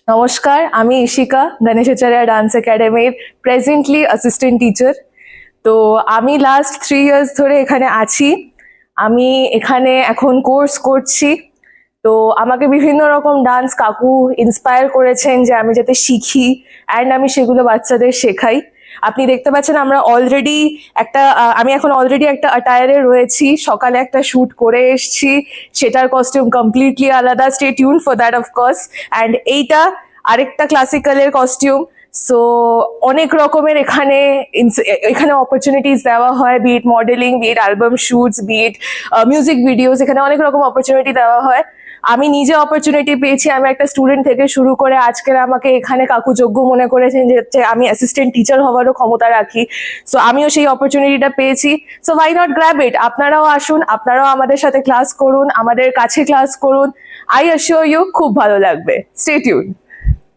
নমস্কার, আমি ইশিকা, গণেশাচার্য ডান্স একাডেমির প্রেজেন্টলি অ্যাসিস্ট্যান্ট টিচার। তো আমি লাস্ট 3 ইয়ার্স ধরে এখানে আছি। আমি এখানে এখন কোর্স করছি। তো আমাকে বিভিন্ন রকম ডান্স কাকু ইন্সপায়ার করেছেন যে আমি যাতে শিখি অ্যান্ড আমি সেগুলো বাচ্চাদের শেখাই। আপনি দেখতে পাচ্ছেন আমি এখন অলরেডি একটা অ্যাটায়ারে রয়েছি। সকালে একটা শ্যুট করে এসেছি, সেটার কস্টিউম কমপ্লিটলি আলাদা। Stay tune for that of course. And এইটা আরেকটা ক্লাসিক্যালের কস্টিউম। সো অনেক রকমের এখানে অপরচুনিটিস দেওয়া হয়, be it modelling, be it album shoots, be it music videos, এখানে অনেক রকম অপরচুনিটি দেওয়া হয়। আমি নিজে অপরচুনিটি পেয়েছি। আমি একটা স্টুডেন্ট থেকে শুরু করে আজকের আমাকে এখানে কাকু যোগ্য মনে করেছেন যে আমি অ্যাসিস্ট্যান্ট টিচার হওয়ারও ক্ষমতা রাখি। সো আমিও সেই অপরচুনিটিটা পেয়েছি। So why not grab it? আপনারাও আসুন, আপনারাও আমাদের সাথে ক্লাস করুন, আমাদের কাছে ক্লাস করুন। আই অ্যাসিওর ইউ খুব ভালো লাগবে। Stay tune.